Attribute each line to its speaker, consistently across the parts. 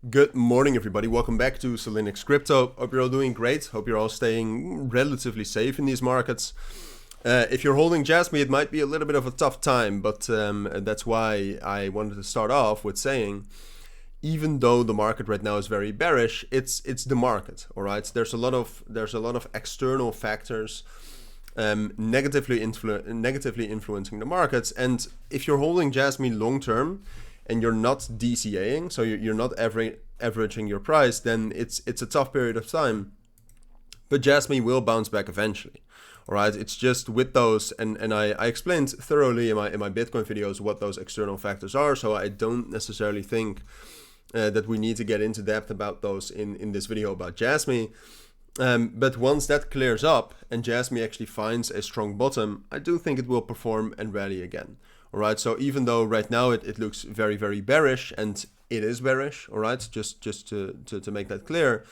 Speaker 1: Good morning, everybody. Welcome back to Cilinix Crypto. Hope you're all doing great. Hope you're all staying relatively safe in these markets. If you're holding Jasmy, it might be a little bit of a tough time, but that's why I wanted to start off with saying, even though the market right now is very bearish, it's the market. All right, there's a lot of external factors negatively influencing the markets, and if you're holding Jasmy long term and you're not DCAing, so you're not averaging your price, then it's a tough period of time. But Jasmy will bounce back eventually. All right, it's just with those, and I explained thoroughly in my Bitcoin videos what those external factors are, so I don't necessarily think that we need to get into depth about those in this video about Jasmy. But once that clears up and Jasmy actually finds a strong bottom, I do think it will perform and rally again. All right, so even though right now it looks very, very bearish, and it is bearish, all right, just to make that clear,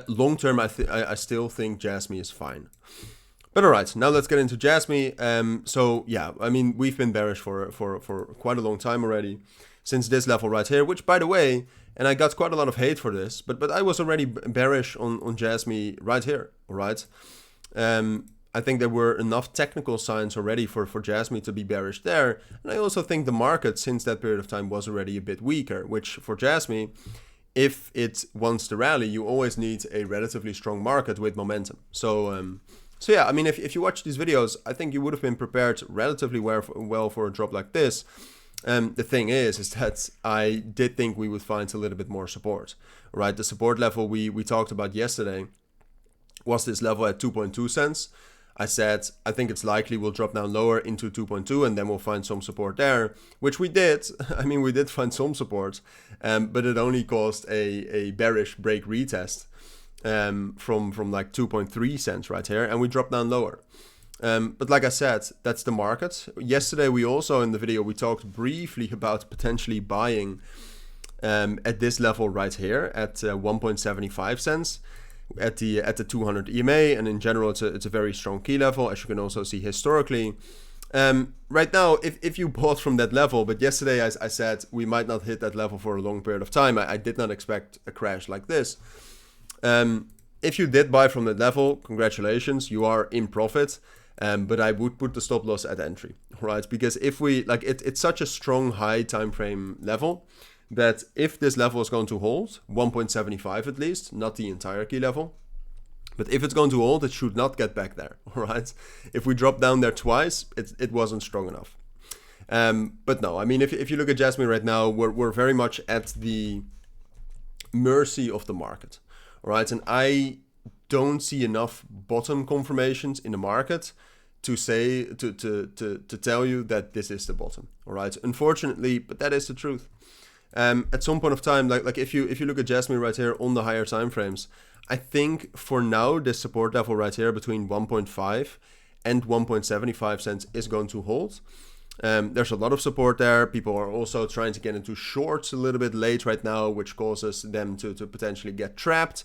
Speaker 1: long term I still think Jasmy is fine. But all right, now let's get into Jasmy. So yeah, I mean, we've been bearish for quite a long time already, since this level right here, which, by the way, and I got quite a lot of hate for this, but I was already bearish on Jasmy right here, all right? I think there were enough technical signs already for Jasmy to be bearish there. And I also think the market since that period of time was already a bit weaker, which for Jasmy, if it wants to rally, you always need a relatively strong market with momentum. So yeah, I mean, if you watch these videos, I think you would have been prepared relatively well for a drop like this. The thing is that I did think we would find a little bit more support, right? The support level we talked about yesterday was this level at 2.2 cents. I said, I think it's likely we'll drop down lower into 2.2 and then we'll find some support there, which we did. I mean, we did find some support, but it only caused a bearish break retest from like 2.3 cents right here, and we dropped down lower. But like I said, that's the market. Yesterday, we also in the video, we talked briefly about potentially buying at this level right here at 1.75 cents. At the 200 EMA, and in general it's a very strong key level, as you can also see historically. Right now, if you bought from that level, but yesterday I said we might not hit that level for a long period of time. I did not expect a crash like this. If you did buy from that level, congratulations, you are in profit. But I would put the stop loss at entry, right? Because if we like it's such a strong high time frame level that if this level is going to hold, 1.75 at least, not the entire key level, but if it's going to hold, it should not get back there, all right? If we drop down there twice, it wasn't strong enough. But no, I mean, if you look at Jasmy right now, we're very much at the mercy of the market, all right? And I don't see enough bottom confirmations in the market to say, to tell you that this is the bottom, all right? Unfortunately, but that is the truth. At some point of time, like if you look at Jasmy right here on the higher time frames, I think for now this support level right here between 1.5 and 1.75 cents is going to hold. There's a lot of support there. People are also trying to get into shorts a little bit late right now, which causes them to potentially get trapped.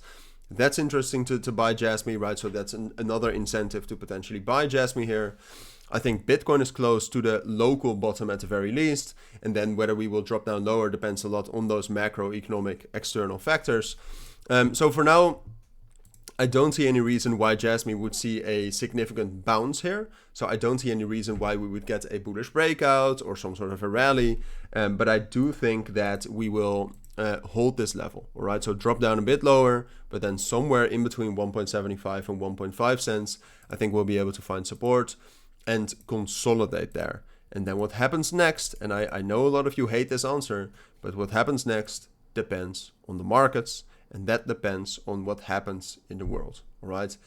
Speaker 1: That's interesting to buy Jasmy, right? So that's another incentive to potentially buy Jasmy here. I think Bitcoin is close to the local bottom at the very least, and then whether we will drop down lower depends a lot on those macroeconomic external factors. So for now, I don't see any reason why Jasmy would see a significant bounce here. So I don't see any reason why we would get a bullish breakout or some sort of a rally. But I do think that we will hold this level, all right? So drop down a bit lower, but then somewhere in between 1.75 and 1.5 cents, I think we'll be able to find support and consolidate there. And then what happens next, and I know a lot of you hate this answer, but what happens next depends on the markets, and that depends on what happens in the world, all right?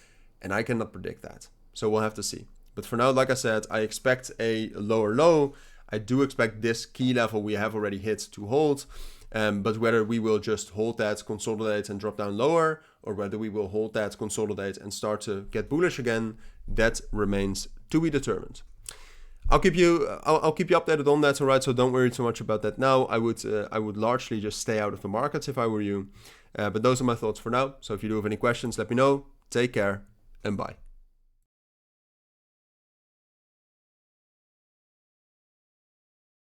Speaker 1: And I cannot predict that, so we'll have to see. But for now, like I said, I expect a lower low. I do expect this key level we have already hit to hold, but whether we will just hold that, consolidate and drop down lower, or whether we will hold that, consolidate and start to get bullish again, that remains to be determined. I'll keep you updated on that, all right? So don't worry too much about that now. I would largely just stay out of the markets if I were you. But those are my thoughts for now. So if you do have any questions, let me know. Take care and bye.